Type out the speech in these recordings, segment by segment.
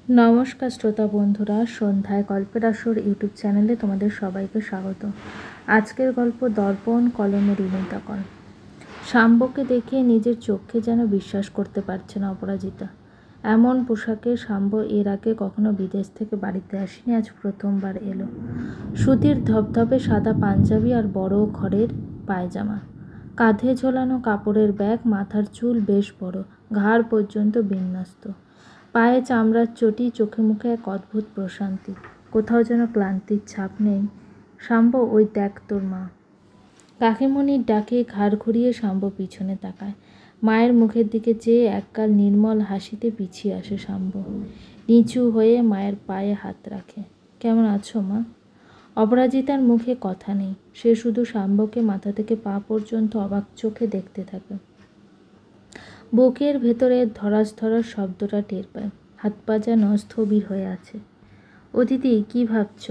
নমস্কার শ্রোতা বন্ধুরা, সন্ধ্যায় গল্পের আসর ইউটিউব চ্যানেলে তোমাদের সবাইকে স্বাগত। আজকের গল্প দর্পণ কলমের ইনিতকন। শাম্বকে দেখে নিজের চোখকে যেন বিশ্বাস করতে পারছে না অপরাজিতা। এমন পোশাকে শাম্ব এর আগে কখনো বিদেশ থেকে বাড়িতে আসেনি, আজ প্রথমবার এলো। সুতির ধপধপে সাদা পাঞ্জাবি আর বড় ঘরের পায়জামা, কাঁধে ঝোলানো কাপড়ের ব্যাগ, মাথার চুল বেশ বড়, ঘাড় পর্যন্ত বিন্যস্ত, পায়ে চামড়ার চটি, চোখে মুখে এক অদ্ভুত প্রশান্তি, কোথাও যেন ক্লান্তির ছাপ নেই। শাম্ব, ওই দেখ তোর মা। কাকিমণির ডাকে ঘাড় ঘুরিয়ে শাম্ব পিছনে তাকায়। মায়ের মুখের দিকে চেয়ে একগাল নির্মল হাসিতে পিছিয়ে আসে শাম্ব। নিচু হয়ে মায়ের পায়ে হাত রাখে। কেমন আছো মা? অপরাজিতার মুখে কথা নেই, সে শুধু শাম্বকে মাথা থেকে পা পর্যন্ত অবাক চোখে দেখতে থাকে। বুকের ভেতরে ধরাস ধরাস শব্দটা টের পায়, হাত পা যেন স্থবির হয়ে আছে। ও দিদি, কী ভাবছ?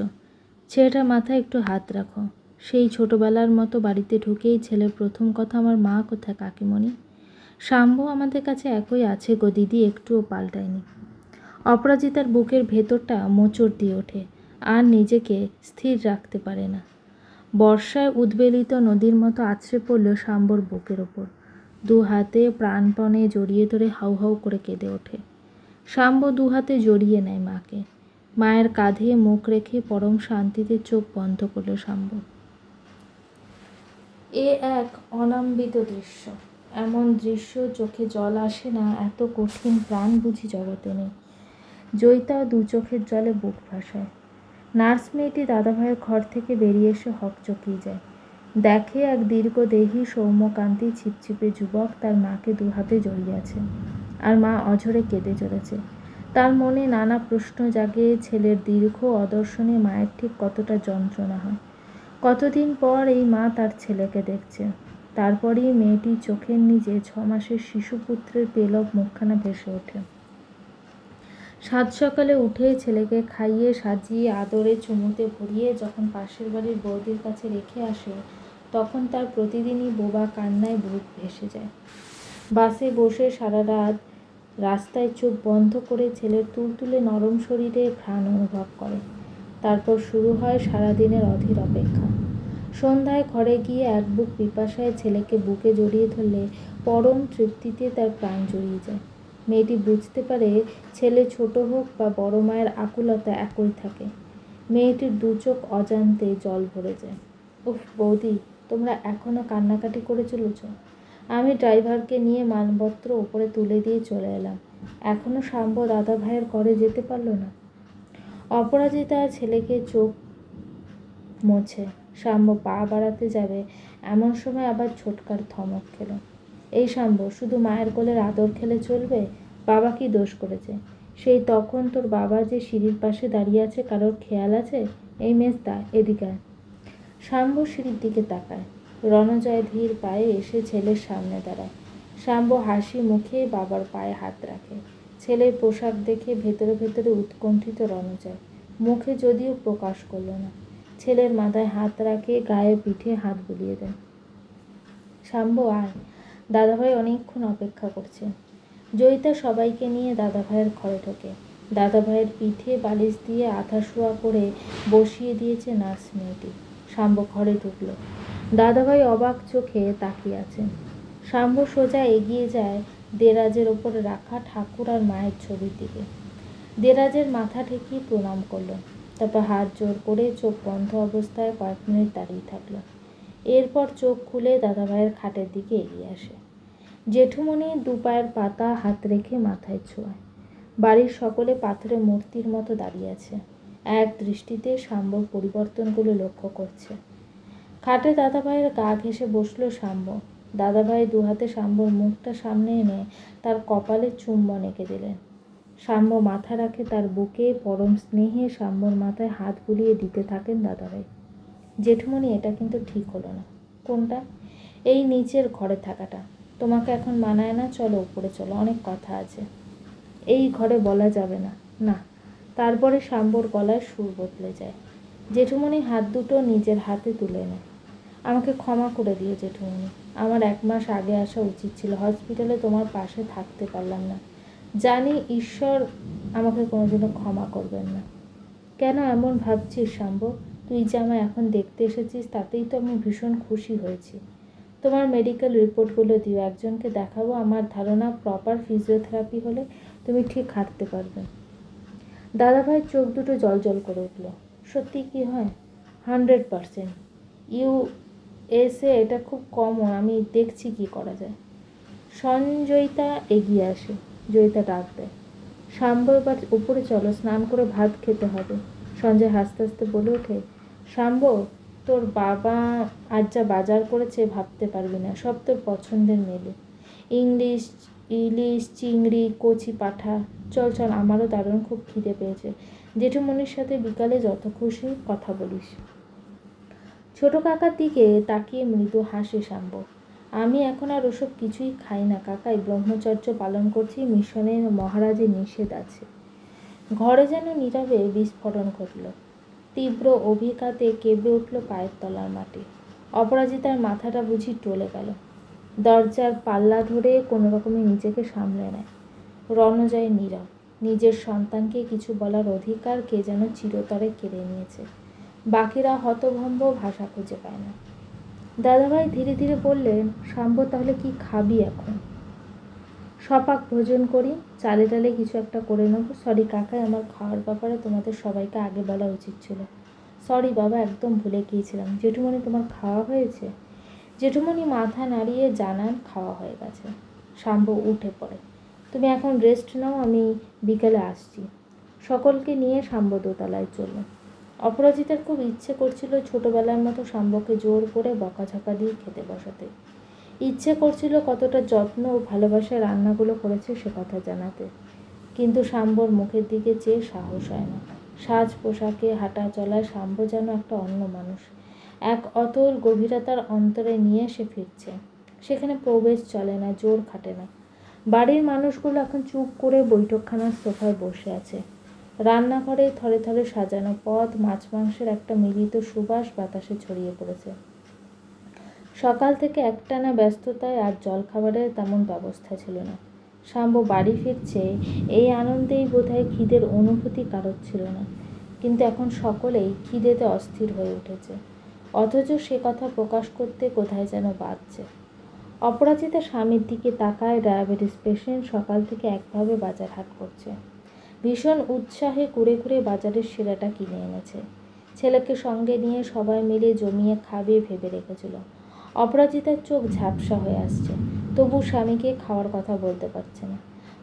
ছেলেটা মাথায় একটু হাত রাখো। সেই ছোটবেলার মতো বাড়িতে ঢুকেই ছেলের প্রথম কথা, আমার মা কোথায় কাকিমণি? শাম্ব আমাদের কাছে একই আছে গো দিদি, একটুও পাল্টায়নি। অপরাজিতার বুকের ভেতরটা মোচড় দিয়ে ওঠে, আর নিজেকে স্থির রাখতে পারে না। বর্ষায় উদ্বেলিত নদীর মতো আছড়ে পড়ল শাম্বর বুকের ওপর। দু হাতে প্রাণপণে জড়িয়ে ধরে হাউ হাউ করে কেঁদে ওঠে। শাম্ব দু হাতে জড়িয়ে নেয় মাকে। মায়ের কাঁধে মুখ রেখে পরম শান্তিতে চোখ বন্ধ করল শাম্ব। এ এক অনাম্বিত দৃশ্য। এমন দৃশ্য চোখে জল আসে না, এত কঠিন প্রাণ বুঝি জগতে নেই। জয়িতা দু চোখের জলে বুক ভাসায়। নার্স মেয়েটি দাদাভাইয়ের ঘর থেকে বেরিয়ে এসে হকচকিয়ে যায়। দেখে এক দীর্ঘদেহী সৌম্যকান্তি ছিপছিপে যুবক তার মাকে দু হাতে জড়িয়ে আছে, আর মা অঝরে কেঁদে চলেছে। তার মনে নানা প্রশ্ন জাগে। ছেলের দীর্ঘ অদর্শনে মায়ের ঠিক কতটা যন্ত্রণা হয়। কতদিন পর এই মা তার ছেলেকে দেখছে। তারপরেই মেয়েটির চোখের নিচে 6 মাসের শিশুপুত্রের পেলব মুখখানা ভেসে ওঠে। সাত সকালে উঠে ছেলেকে খাইয়ে সাজিয়ে আদরে চুমুতে ভরিয়ে যখন পাশের বাড়ির বৌদির কাছে রেখে আসে, তখন তার প্রতিদিনই বোবা কান্নায় বুক ভেসে যায়। বাসে বসে সারা রাত রাস্তায় চোখ বন্ধ করে ছেলের তুলতুলে নরম শরীরে ঘ্রাণ অনুভব করে। তারপর শুরু হয় সারাদিনের অধীর অপেক্ষা। সন্ধ্যায় ঘরে গিয়ে এক বুক পিপাসায় ছেলেকে বুকে জড়িয়ে ধরলে পরম তৃপ্তিতে তার প্রাণ জড়িয়ে যায়। মেয়েটি বুঝতে পারে ছেলে ছোট হোক বা বড়, মায়ের আকুলতা একই থাকে। মেয়েটির দু চোখ অজান্তে জল ভরে যায়। উফ বৌদি, তোমরা এখনো কান্নাকাটি করে চলেছ? আমি ড্রাইভারকে নিয়ে মালপত্র ওপরে তুলে দিয়ে চলে এলাম। এখনো শাম্ব দাদা ভাইয়ের ঘরে যেতে পারলো না। অপরাজিতা ছেলেকে চোখ মোছে। শাম্ব পা বাড়াতে যাবে, এমন সময় আবার ছোটকার ধমক খেল। এই শাম্ব, শুধু মায়ের কোলের আদর খেলে চলবে? বাবা কি দোষ করেছে? সেই তখন তোর বাবা যে সিঁড়ির পাশে দাঁড়িয়ে আছে, কারোর খেয়াল আছে? এই মেজদা, এদিকে আয়। শাম্ব সিঁড়ির দিকে তাকায়। রণজয় ধীর পায়ে এসে ছেলের সামনে দাঁড়ায়। শাম্ব হাসি মুখে বাবার পায়ে হাত রাখে। ছেলের পোশাক দেখে ভেতরে ভেতরে উৎকণ্ঠিত রণজয়, মুখে যদিও প্রকাশ করল না। ছেলের মাথায় হাত রাখে, গায়ে পিঠে হাত বুলিয়ে দেয়। শাম্ব আয়, দাদাভাই অনেকক্ষণ অপেক্ষা করছে। জয়িতা সবাইকে নিয়ে দাদাভাইয়ের ঘরে ঢোকে। দাদাভাইয়ের পিঠে বালিশ দিয়ে আধা শোয়া করে বসিয়ে দিয়েছে নার্স মেয়েটি। শাম্ব ঘরে ঢুকল। দাদাভাই অবাক চোখে তাকিয়ে আছেন। শাম্ব সোজা এগিয়ে যায় দেরাজের ওপরে রাখা ঠাকুর আর মায়ের ছবির দিকে। দেরাজের মাথা ঠেকিয়ে প্রণাম করল, তারপর হাত জোর করে চোখ বন্ধ অবস্থায় কয়েক মিনিট দাঁড়িয়ে থাকলো। এরপর চোখ খুলে দাদাভাইয়ের খাটের দিকে এগিয়ে আসে। জেঠুমণি দু পায়ের পাতা হাত রেখে মাথায় ছোঁয়ায়। বাড়ির সকলে পাথরের মূর্তির মতো দাঁড়িয়ে আছে, এক দৃষ্টিতে শাম্বর পরিবর্তনগুলো লক্ষ্য করছে। খাটে দাদাভাইয়ের গা ঘেঁষে বসলো শাম্ব। দাদাভাই দু হাতে শাম্বর মুখটা সামনে এনে তার কপালে চুম্বন এঁকে দিলেন। শাম্ব মাথা রাখে তার বুকে, পরম স্নেহে শাম্বর মাথায় হাত বুলিয়ে দিতে থাকেন দাদাভাই। জেঠুমণি, এটা কিন্তু ঠিক হলো না। কোনটা? এই নিচের ঘরে থাকাটা। তোমাকে এখন মানায় না, চলো উপরে চলো, অনেক কথা আছে। এই ঘরে বলা যাবে না। না। তারপরে শাম্বর গলায় সুর বদলে যায়। জেঠুমণি হাত দুটো নিজের হাতে তুলে নেয়। আমাকে ক্ষমা করে দিও জেঠুমণি, আমার 1 মাস আগে আসা উচিত ছিল। হসপিটালে তোমার পাশে থাকতে পারলাম না। জানি ঈশ্বর আমাকে কোনোদিনও ক্ষমা করবেন না। কেন এমন ভাবছিস শাম্ব? তুই যে আমায় এখন দেখতে এসেছিস তাতেই তো আমি ভীষণ খুশি হয়েছি। তোমার মেডিকেল রিপোর্টগুলো দিও, একজনকে দেখাবো। আমার ধারণা প্রপার ফিজিওথেরাপি হলে তুমি ঠিক হাঁটতে পারবে। দাদাভাইয়ের চোখ দুটো জল করে উঠল। সত্যি কি হয়? 100%। ইউএসএ এটা খুব কমন, আমি দেখছি কি করা যায়। সঞ্জয়িতা এগিয়ে আসে। জয়িতা ডাক দেয়, শাম্ব এবার উপরে চলো, স্নান করে ভাত খেতে হবে। সঞ্জয় হাসতে হাসতে বলে ওঠে, শাম্ব, তোর বাবা আজ যা বাজার করেছে ভাবতে পারবি না, সব তোর পছন্দের মেনু। ইংলিশ, ইলিশ, চিংড়ি, কচি পাঁঠা। চল চল, আমারও দারুণ খুব খিদে পেয়েছে। জেঠুমনির সাথে বিকালে যত খুশি কথা বলিস। ছোট কাকার দিকে তাকিয়ে মৃদু হাসে শাম্ব। আমি এখন আর ওসব কিছুই খাই না কাকাই, ব্রহ্মচর্য পালন করছি, মিশনের মহারাজের নিষেধ আছে। ঘরে যেন নীরবে বিস্ফোরণ ঘটল। তীব্র অভিঘাতে কেঁপে উঠল পায়ের তলার মাটি। অপরাজিতার মাথাটা বুঝি টলে গেল। দরজার পাল্লা ধরে কোনো রকমে নিজেকে সামলে নেয়। রণজয় নীরব। নিজের সন্তানকে কিছু বলার অধিকার কে যেন চিরতরে কেড়ে নিয়েছে। বাকিরা হতভম্ব, ভাষা খুঁজে পায় না। দাদাভাই ধীরে ধীরে বললেন, শাম্ব তাহলে কি খাবি এখন? সপাক ভোজন করি, চালে ডালে কিছু একটা করে নেবো। সরি কাকাই, আমার খাওয়ার ব্যাপারে তোমাদের সবাইকে আগে বলা উচিত ছিল। সরি বাবা, একদম ভুলে গিয়েছিলাম। জেঠুমনি, তোমার খাওয়া হয়েছে? জেঠুমনি মাথা নাড়িয়ে জানান খাওয়া হয়ে গেছে। শাম্ব উঠে পড়ে, তুমি এখন রেস্ট নাও, আমি বিকেলে আসছি। সকলকে নিয়ে শাম্ব দোতলায় চলল। অপরাজিতার খুব ইচ্ছে করছিল ছোটবেলার মতো শাম্বকে জোর করে বকাঝকা দিয়ে খেতে বসাতে। ইচ্ছে করছিল কতটা যত্ন ও ভালোবাসায় রান্নাগুলো করেছে সে কথা জানাতে। কিন্তু শাম্বর মুখের দিকে চেয়ে সাহস হয় না। সাজ পোশাকে, হাঁটা চলায় শাম্ব যেন একটা অন্য মানুষ। এক অতল গভীরতার অন্তরে নিয়ে সে ফিরছে। সেখানে প্রবেশ চলে না, জোর খাটে না। বাড়ির মানুষগুলো এখন চুপ করে বৈঠকখানার সোফায় বসে আছে। রান্নাঘরে থরে থরে সাজানো পদ, মাছ মাংসের একটা মিলিত সুবাস বাতাসে ছড়িয়ে পড়েছে। সকাল থেকে একটানা ব্যস্ততায় আর জলখাবারের তেমন ব্যবস্থা ছিল না। শাম্ব বাড়ি ফিরছে এই আনন্দেই বোধহয় খিদের অনুভূতি কারোর ছিল না। কিন্তু এখন সকলেই খিদেতে অস্থির হয়ে উঠেছে, অথচ সে কথা প্রকাশ করতে কোথায় যেন বাজছে। অপরাজিতা স্বামীর দিকে তাকায়। ডায়াবেটিস পেশেন্ট, সকাল থেকে একভাবে বাজার হাট করছে। ভীষণ উৎসাহে ঘুরে ঘুরে বাজারের সেরাটা কিনে এনেছে। ছেলেকে সঙ্গে নিয়ে সবাই মিলে জমিয়ে খাবে ভেবে রেখেছিল। অপরাজিতার চোখ ঝাপসা হয়ে আসছে, তবু স্বামীকে খাওয়ার কথা বলতে পারছে না।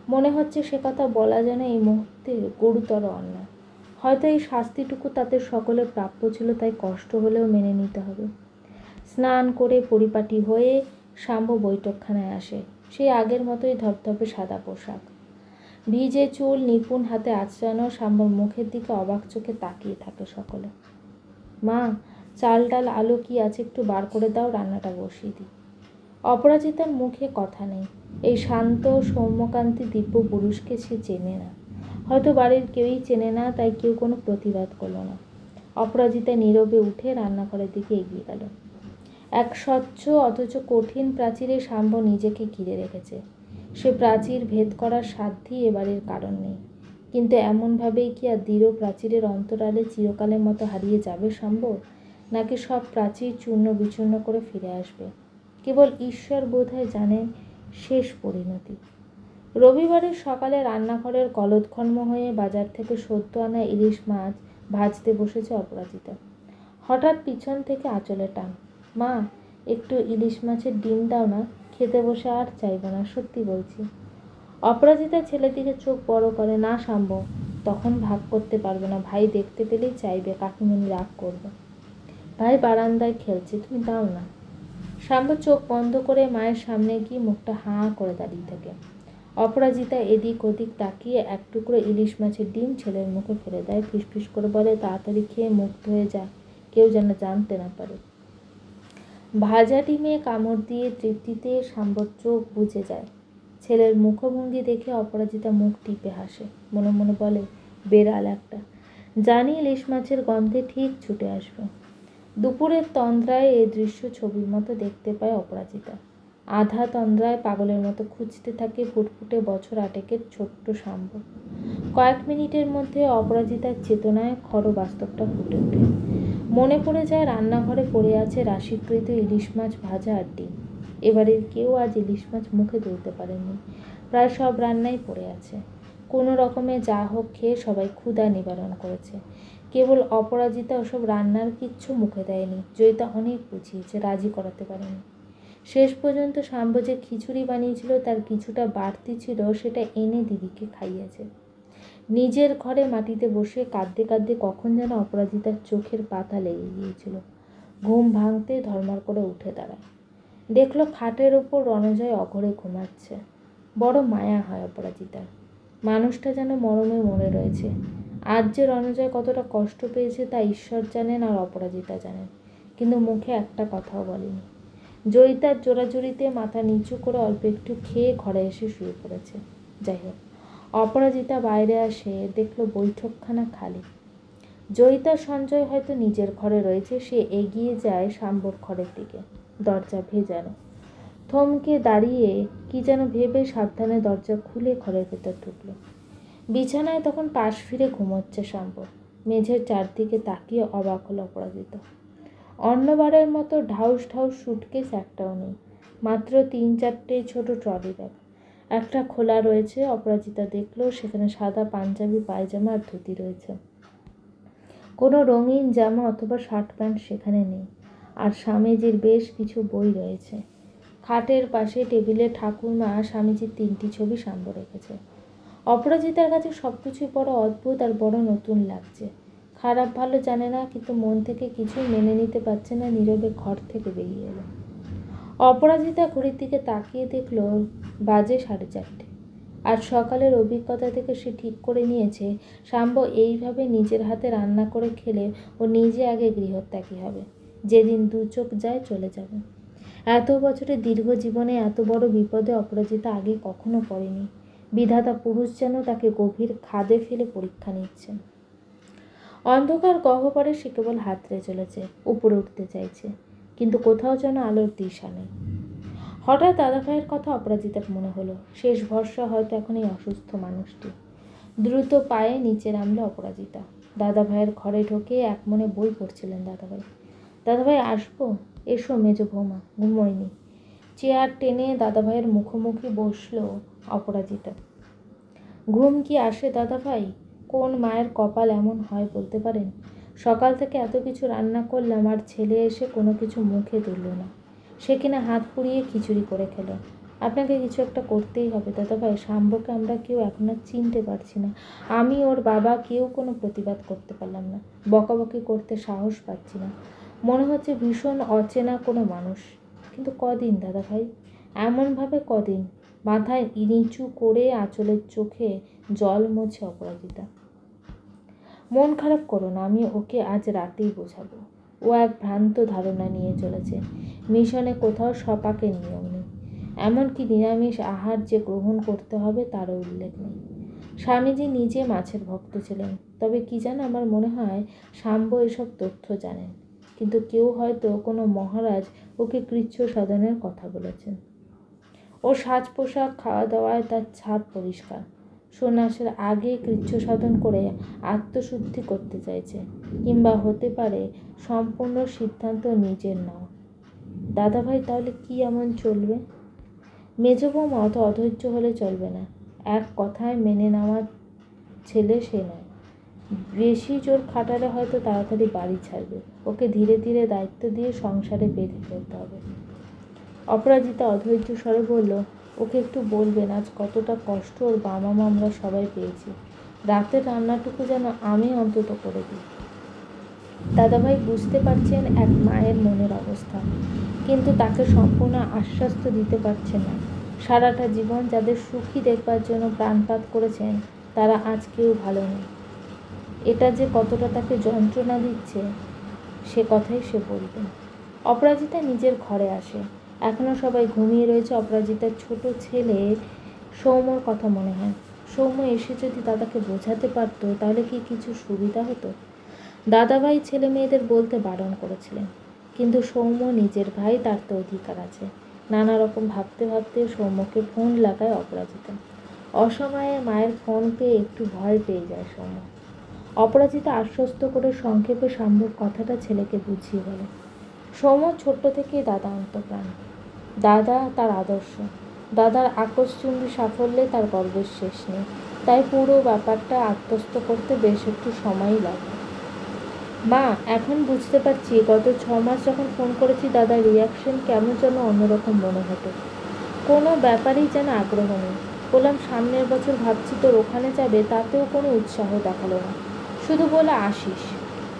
মনে হচ্ছে সে কথা বলা যেন এই মুহূর্তে গুরুতর অন্যায়। হয়তো এই শাস্তিটুকু তাদের সকলের প্রাপ্য ছিল, তাই কষ্ট হলেও মেনে নিতে হবে। স্নান করে পরিপাটি হয়ে শাম্ব বৈঠকখানায় আসে। সেই আগের মতোই ধপধপে সাদা পোশাক, ভিজে চুল, নিপুণ হাতে আঁচড়ানো। শাম্বর মুখের দিকে অবাক চোখে তাকিয়ে থাকে সকলে। মা, চাল ডাল আলু কি আছে একটু বার করে দাও, রান্নাটা বসিয়ে দিই। অপরাজিতার মুখে কথা নেই। এই শান্ত সৌম্যকান্তি দিব্য পুরুষকে সে চেনে না, হয়তো বাড়ির কেউই চেনে না, তাই কেউ কোনো প্রতিবাদ করলো না। অপরাজিতা নীরবে উঠে রান্নাঘরের দিকে এগিয়ে গেল। এক স্বচ্ছ অথচ কঠিন প্রাচীরে শাম্ব নিজেকে ঘিরে রেখেছে। সে প্রাচীর ভেদ করার সাধ্যই এবারের কারণ নেই। কিন্তু এমনভাবেই কি আর দৃঢ় প্রাচীরের অন্তরালে চিরকালের মতো হারিয়ে যাবে শাম্ব? নাকি সব প্রাচীর চূর্ণ বিচূর্ণ করে ফিরে আসবে? কেবল ঈশ্বর বোধহয় জানেন শেষ পরিণতি। রবিবারের সকালে রান্নাঘরের গলদঘর্ম হয়ে বাজার থেকে সদ্য আনা ইলিশ মাছ ভাজতে বসেছে অপরাজিতা। হঠাৎ পিছন থেকে আঁচলে টান, মা, একটু ইলিশ মাছের ডিম দাও না, খেতে বসে আর চাইব না, সত্যি বলছি। অপরাজিতা ছেলের দিকে চোখ বড় করে, না শাম্ব, তখন ভাগ করতে পারবে না, ভাই দেখতে পেলেই চাইবে, কাকিমণি রাগ করবে। ভাই বারান্দায় খেলছে, তুমি দাও না। শাম্ব চোখ বন্ধ করে মায়ের সামনে গিয়ে মুখটা হাঁ করে দাঁড়িয়ে থাকে। অপরাজিতা এদিক ওদিক তাকিয়ে এক টুকরো ইলিশ মাছের ডিম ছেলের মুখে ফেলে দেয়। ফিসফিস করে বলে, তাড়াতাড়ি খেয়ে মুক্ত হয়ে যা, কেউ যেন জানতে না পারে। ভাজা ডিমে কামড় দিয়ে তৃপ্তিতে শাম্বর চোখ বুজে যায়। ছেলের মুখভঙ্গি দেখে অপরাজিতা মুখ টিপে হাসে, মনে মনে বলে, বেড়াল একটা, জানি ইলিশ মাছের গন্ধে ঠিক ছুটে আসবে। দুপুরের তন্দ্রায় এই দৃশ্য ছবির মতো দেখতে পায় অপরাজিতা। আধা তন্দ্রায় পাগলের মতো খুঁজতে থাকে ফুটফুটে বছর 8 ছোট্ট শাম্ব। কয়েক মিনিটের মধ্যে অপরাজিতার চেতনায় বাস্তবটা ফুটে ওঠে। মনে পড়ে যায় রান্নাঘরে পড়ে আছে রাশিকৃত ইলিশ মাছ ভাজা আর ডিম। এবারের কেউ আজ ইলিশ মাছ মুখে তুলতে পারেনি। প্রায় সব রান্নাই পড়ে আছে। কোনো রকমে যা হোক খেয়ে সবাই ক্ষুধা নিবারণ করেছে। কেবল অপরাজিতা ওসব রান্নার কিচ্ছু মুখে দেয়নি। জয়িতা অনেক বুঝিয়েছে, রাজি করাতে পারেনি। শেষ পর্যন্ত শাম্ব যে খিচুড়ি বানিয়েছিল তার কিছুটা বাড়তি ছিল, সেটা এনে দিদিকে খাইয়েছে। নিজের ঘরে মাটিতে বসে কাঁদতে কাঁদতে কখন যেন অপরাজিতার চোখের পাতা লেগে গিয়েছিল। ঘুম ভাঙতে ধর্মার করে উঠে দাঁড়ায়। দেখলো খাটের ওপর রণজয় অঘরে ঘুমাচ্ছে। বড় মায়া হয় অপরাজিতার। মানুষটা যেন মরমে মরে রয়েছে। আজ যে রণজয় কতটা কষ্ট পেয়েছে তা ঈশ্বর জানেন আর অপরাজিতা জানেন, কিন্তু মুখে একটা কথাও বলেনি। জয়িতার জোরাজুরিতে মাথা নিচু করে অল্প একটু খেয়ে ঘরে এসে শুয়ে পড়েছে। যাই হোক, অপরাজিতা বাইরে আসে, দেখলো বৈঠকখানা খালি। জয়িতার সঞ্জয় হয়তো নিজের ঘরে রয়েছে। সে এগিয়ে যায় শাম্বর ঘরের দিকে। দরজা ভেজানো। থমকে দাঁড়িয়ে কি যেন ভেবে সাবধানে দরজা খুলে ঘরের ভেতর ঢুকলো। বিছানায় তখন পাশ ফিরে ঘুমোচ্ছে শাম্ব। মেঝের চারদিকে তাকিয়ে অবাক হলো অপরাজিতা। অন্যবারের মতো ঢাউস ঢাউস সুটকেস একটাও নেই, মাত্র 3-4টে ছোট ট্রলি ব্যাগ। একটা খোলা রয়েছে। অপরাজিতা দেখলো সেখানে সাদা পাঞ্জাবি, পায়জামা আর ধুতি রয়েছে। কোনো রঙিন জামা অথবা শার্ট প্যান্ট সেখানে নেই। আর স্বামীজির বেশ কিছু বই রয়েছে। খাটের পাশে টেবিলে ঠাকুরমা স্বামীজির 3টি ছবি শাম্ব রেখেছে। অপরাজিতার কাছে সবকিছুই বড় অদ্ভুত আর বড় নতুন লাগছে। খারাপ ভালো জানে না, কিন্তু মন থেকে কিছুই মেনে নিতে পারছে না। নীরবে ঘর থেকে বেরিয়ে এলো। অপরাজিতা ঘড়ির দিকে তাকিয়ে দেখলো বাজে 4:30। আর সকালের অভিজ্ঞতা থেকে সে ঠিক করে নিয়েছে শাম্ব এইভাবে নিজের হাতে রান্না করে খেলে ও নিজে আগে গৃহত্যাগী হবে। যেদিন 2 চোখ যায় চলে যাবে। এত বছরের দীর্ঘ জীবনে এত বড় বিপদে অপরাজিতা আগে কখনো পড়েনি। বিধাতা পুরুষ যেন তাকে গভীর খাদে ফেলে পরীক্ষা নিচ্ছেন। অন্ধকার গহ্বরে সে কেবল হাতড়ে চলেছে, উপরে উঠতে চাইছে, কিন্তু কোথাও যেন আলোর দিশা নেই। হঠাৎ দাদাভাইয়ের কথা অপরাজিতার মনে হলো। শেষ ভরসা হয়তো এখন এই অসুস্থ মানুষটি। দ্রুত পায়ে নিচে নামলো অপরাজিতা। দাদাভাইয়ের ঘরে ঢোকে এক মনে বই পড়ছিলেন দাদাভাই। দাদাভাই আসবো? এসো মেজো বৌমা, ঘুমোয়নি। চেয়ার টেনে দাদাভাইয়ের মুখোমুখি বসলো অপরাজিতা। ঘুম কি আসে দাদাভাই? কোন মায়ের কপাল এমন হয় বলতে পারেন? সকাল থেকে এত কিছু রান্না করলাম আর ছেলে এসে কোনো কিছু মুখে তুলল না। সে কিনা হাত পুড়িয়ে খিচুড়ি করে খেলো। আপনাকে কিছু একটা করতেই হবে দাদাভাই। শাম্বকে আমরা কেউ এখন আর চিনতে পারছি না। আমি, ওর বাবা, কেউ কোনো প্রতিবাদ করতে পারলাম না। বকাবকি করতে সাহস পাচ্ছি না। মনে হচ্ছে ভীষণ অচেনা কোনো মানুষ। কিন্তু কদিন দাদাভাই? এমনভাবে কদিন? মাথায় নিচু করে আঁচলের চোখে জল মোছে অপরাজিতা। মন খারাপ করো না, আমি ওকে আজ রাতেই বোঝাবো। ও এক ভ্রান্ত ধারণা নিয়ে চলেছে। মিশনে কোথাও সপাকের নিয়ম নেই। এমনকি নিরামিষ আহার যে গ্রহণ করতে হবে তারও উল্লেখ নেই। স্বামীজি নিজে মাছের ভক্ত ছিলেন। তবে কি জানো, আমার মনে হয় শাম্ব এসব তথ্য জানেন, কিন্তু কেউ হয়তো কোনো মহারাজ ওকে কৃচ্ছ সাধনের কথা বলেছেন। ও সাজ পোশাক, খাওয়া দাওয়ায় তার ছাদ পরিষ্কার। সন্ন্যাসের আগে কৃচ্ছ সাধন করে আত্মশুদ্ধি করতে চাইছে, কিংবা হতে পারে সম্পূর্ণ সিদ্ধান্ত নিজের নাও। দাদাভাই তাহলে কি এমন চলবে? মেজ বৌমা অত অধৈর্য হলে চলবে না। এক কথায় মেনে নেওয়ার ছেলে সে নয়। বেশি জোর খাটালে হয়তো তাড়াতাড়ি বাড়ি ছাড়বে। ওকে ধীরে ধীরে দায়িত্ব দিয়ে সংসারে বেঁধে ফেলতে হবে। অপরাজিতা অধৈর্য স্বরে বলল, ওকে একটু বলবেন আজ কতটা কষ্ট ওর বাবা মা আমরা সবাই পেয়েছি। রাতের রান্নাটুকু যেন আমি অন্তত করে দিই। দাদাভাই বুঝতে পারছেন এক মায়ের মনের অবস্থা, কিন্তু তাকে সম্পূর্ণ আশ্বাস তো দিতে পারছেন না। সারাটা জীবন যাদের সুখী দেখবার জন্য প্রাণপাত করেছেন তারা আজ কেউ ভালো নেই। এটা যে কতটা তাকে যন্ত্রণা দিচ্ছে সে কথাই সে বলবেন। অপরাজিতা নিজের ঘরে আসে। এখনও সবাই ঘুমিয়ে রয়েছে। অপরাজিতার ছোট ছেলে সৌম্যর কথা মনে হয়। সৌম্য এসে যদি দাদাকে বোঝাতে পারতো তাহলে কি কিছু সুবিধা হতো। দাদাভাই ছেলে মেয়েদের বলতে বারণ করেছিলেন, কিন্তু সৌম্য নিজের ভাই, তার তো অধিকার আছে। নানা রকম ভাবতে ভাবতে সৌম্যকে ফোন লাগায় অপরাজিতা। অসময়ে মায়ের ফোন পেয়ে একটু ভয় পেয়ে যায় সৌম্য। অপরাজিতা আশ্বস্ত করে সংক্ষেপে শাম্ভুর কথাটা ছেলেকে বুঝিয়ে বলে। সৌম্য ছোট্ট থেকেই দাদা অন্তঃপ্রাণ। দাদা তার আদর্শ। দাদার আকস্মিক সাফল্যে তার গর্বের শেষ নেই। তাই পুরো ব্যাপারটা আত্মস্থ করতে বেশ একটু সময়ই লাগে। মা, এখন বুঝতে পারছি গত 6 মাস যখন ফোন করেছি দাদার রিয়াকশন কেমন যেন অন্যরকম মনে হতো। কোনো ব্যাপারেই যেন আগ্রহ নেই। বললাম সামনের বছর ভাবছি তোর ওখানে যাবে, তাতেও কোনো উৎসাহ দেখালো না। শুধু বলে আসিস।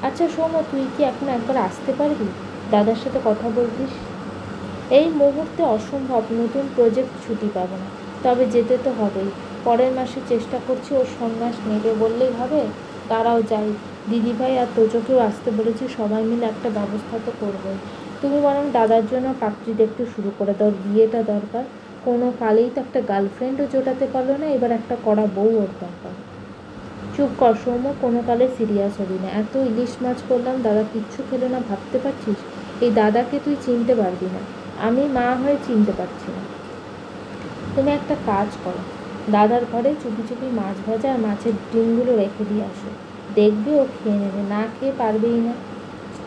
আচ্ছা সৌম্য, তুই কি এখন একবার আসতে পারবি? দাদার সাথে কথা বলতিস। এই মুহূর্তে অসম্ভব, নতুন প্রজেক্ট, ছুটি পাবো না। তবে যেতে তো হবেই। পরের মাসে চেষ্টা করছি ওর সন্ন্যাস নেবে বললেই হবে। তারাও যাই। দিদিভাই আর তোজোকেও আসতে বলেছি, সবাই মিলে একটা ব্যবস্থা তো করবোই। তুমি বরং দাদার জন্য পাত্রী দেখতে শুরু করে দাও, বিয়েটা দরকার। কোনো কালেই তো একটা গার্লফ্রেন্ডও জোটাতে পারলো না, এবার একটা কড়া বউ ওর দরকার। চুপ কর সৌম্য, কোনো কালে সিরিয়াস হবি না। এত ইলিশ মাছ করলাম, দাদা কিচ্ছু খেলো না, ভাবতে পারছিস? এই দাদাকে তুই চিনতে পারবি না। আমি মা হয়ে চিনতে পারছি না। তুমি একটা কাজ করো, দাদার ঘরে চুপি চুপি মাছ ভাজা আর মাছের ডিমগুলো রেখে দিয়ে আসো। দেখবে ও খেয়ে নেবে, না খেয়ে পারবেই না।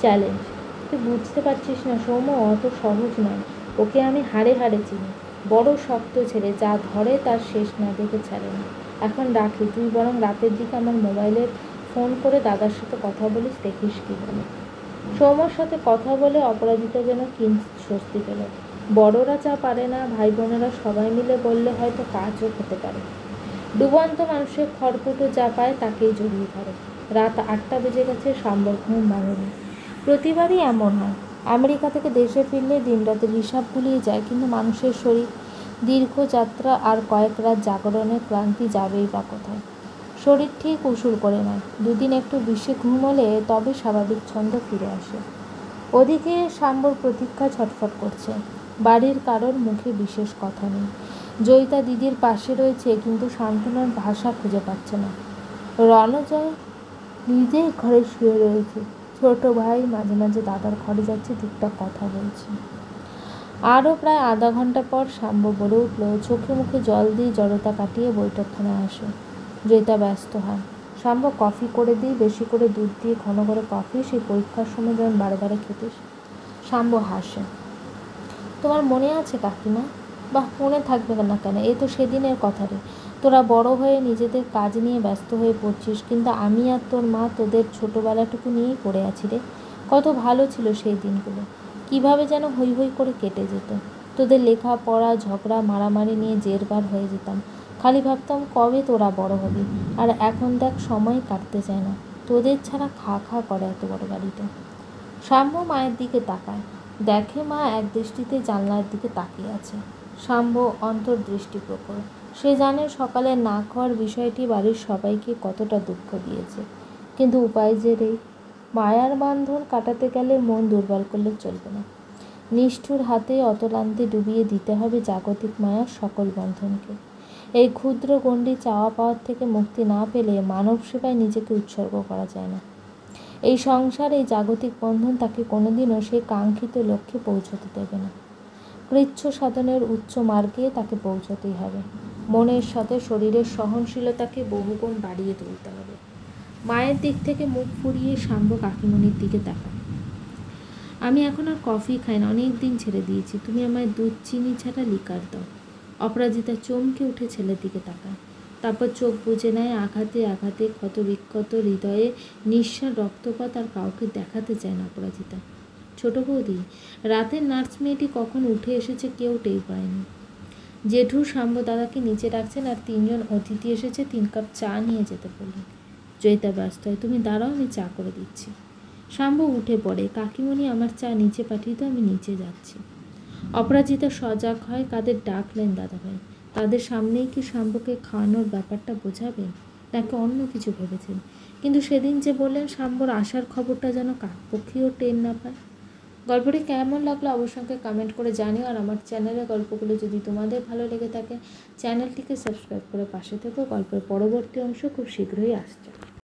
চ্যালেঞ্জ। তুই বুঝতে পারছিস না সৌম্য, অত সহজ নয়। ওকে আমি হাড়ে হাড়ে চিনি। বড় শক্ত ছেলে, যা ধরে তার শেষ না দেখে ছাড়ে না। এখন রাখি, তুই বরং রাতের দিকে আমার মোবাইলে ফোন করে দাদার সাথে কথা বলিস, দেখিস কী বলে। সৌম্যর সাথে কথা বলে অপরাজিতা যেন কিঞ্চিৎ স্বস্তি পেল। বড়রা যা পারে না, ভাই বোনেরা সবাই মিলে বললে হয়তো কাজও হতে পারে। ডুবন্ত মানুষের খড়কুটো যা পায় তাকেই জড়িয়ে ধরে। রাত 8টা বেজে গেছে, শাম্বর ঘুম ভাঙেনি। প্রতিবারই এমন হয়। আমেরিকা থেকে দেশে ফিরলে দিনরাতের হিসাব ভুলিয়ে যায়, কিন্তু মানুষের শরীর দীর্ঘ যাত্রা আর কয়েক রাত জাগরণের ক্লান্তি যাবেই বা কোথায়। শরীর ঠিক উসুর করে নেয়। দুদিন একটু বেশি ঘুম হলে তবে স্বাভাবিক ছন্দ ফিরে আসে। ওদিকে শাম্বর প্রতীক্ষা ছটফট করছে। বাড়ির কারোর মুখে বিশেষ কথা নেই। জয়িতা দিদির পাশে রয়েছে, কিন্তু সান্ত্বনার ভাষা খুঁজে পাচ্ছে না। রণজয় নিজেই ঘরে শুয়ে রয়েছে। ছোট ভাই মাঝে মাঝে দাদার ঘরে যাচ্ছে, টুকটাক কথা বলছে। আরও প্রায় আধা ঘন্টা পর শাম্ব বলে উঠল, চোখে মুখে জল দিয়ে জড়তা কাটিয়ে বৈঠকখানায় আসে। জয়িতা ব্যস্ত হয়। শাম্ব, কফি করে দিই, বেশি করে দুধ দিয়ে ঘন করে কফি, সেই পরীক্ষার সময় যেমন বারে বারে খেতিস। শাম্ব হাসে। তোমার মনে আছে কাকিমা? বাহ, মনে থাকবে না কেন, এ তো সেদিনের কথা রে। তোরা বড় হয়ে নিজেদের কাজ নিয়ে ব্যস্ত হয়ে পড়ছিস, কিন্তু আমি আর তোর মা তোদের ছোটোবেলাটুকু নিয়েই পড়ে আছি রে। কত ভালো ছিল সেই দিনগুলো, কিভাবে যেন হৈ হৈ করে কেটে যেত। তোদের লেখাপড়া, ঝগড়া, মারামারি নিয়ে জেরবার হয়ে যেতাম। খালি ভাবতাম কবে তোরা বড় হবি। আর এখন দেখ, সময় কাটতে চায় না। তোদের ছাড়া খা খা করে এত বড় বাড়িতে। শাম্ব মায়ের দিকে তাকায়। দেখে মা এক দৃষ্টিতে জানলার দিকে তাকিয়ে আছে। শাম্ব অন্তর্দৃষ্টি প্রখর। সে জানে সকালে না খাওয়ার বিষয়টি বাড়ির সবাইকে কতটা দুঃখ দিয়েছে, কিন্তু উপায় যে নেই। মায়ার বান্ধন কাটাতে গেলে মন দুর্বল করলে চলবে না। নিষ্ঠুর হাতে অতলান্তে ডুবিয়ে দিতে হবে জাগতিক মায়ার সকল বন্ধনকে। এই ক্ষুদ্র গণ্ডি চাওয়া পাওয়ার থেকে মুক্তি না পেলে মানব সেবায় নিজেকে উৎসর্গ করা যায় না। এই সংসার, এই জাগতিক বন্ধন তাকে কোনোদিনও সেই কাঙ্ক্ষিত লক্ষ্যে পৌঁছতে দেবে না। কৃচ্ছ সাধনের উচ্চ মার্গে তাকে পৌঁছতেই হবে। মনের সাথে শরীরের সহনশীলতাকে বহুগুণ বাড়িয়ে তুলতে হবে। মায়ের দিক থেকে মুখ ফুরিয়ে শাম্ব কাকিমণির দিকে তাকায়। আমি এখন আর কফি খাই না, অনেক দিন ছেড়ে দিয়েছি। তুমি আমায় দুধ চিনি ছাড়া লিকার দাও। অপরাজিতা চমকে উঠে ছেলের দিকে তাকায়। তারপর চোখ বুজে নেয়। আঘাতে আঘাতে ক্ষত বিক্ষত হৃদয়ে নিঃস্বার রক্তপাত আর কাউকে দেখাতে চায় না অপরাজিতা। ছোট বৌদি, রাতের নার্স মেয়েটি কখন উঠে এসেছে কেউ টের পায়নি। জেঠু শাম্ব দাদাকে নিচে রাখছেন, আর 3জন অতিথি এসেছে, 3 কাপ চা নিয়ে যেতে বললেন। জয়িতা ব্যস্ত হয়, তুমি দাঁড়াও, আমি চা করে দিচ্ছি। শাম্ব উঠে পড়ে, কাকিমণি আমার চা নিচে পাঠিয়ে তো, আমি নিচে যাচ্ছি। অপরাজিতা সজাগ হয়। কাদের ডাকলেন দাদাভাই? তাদের সামনেই কি শাম্বকে খাওয়ানোর ব্যাপারটা বোঝাবেন, নাকি অন্য কিছু ভেবেছেন? কিন্তু সেদিন যে বললেন শাম্বর আসার খবরটা যেন কাকপক্ষীও টের না পায়। গল্পটি কেমন লাগলো অবশ্যই কমেন্ট করে জানিও। আর আমার চ্যানেলের গল্পগুলো যদি তোমাদের ভালো লেগে থাকে, চ্যানেলটিকে সাবস্ক্রাইব করে পাশে থেকো। গল্পের পরবর্তী অংশ খুব শীঘ্রই আসছে।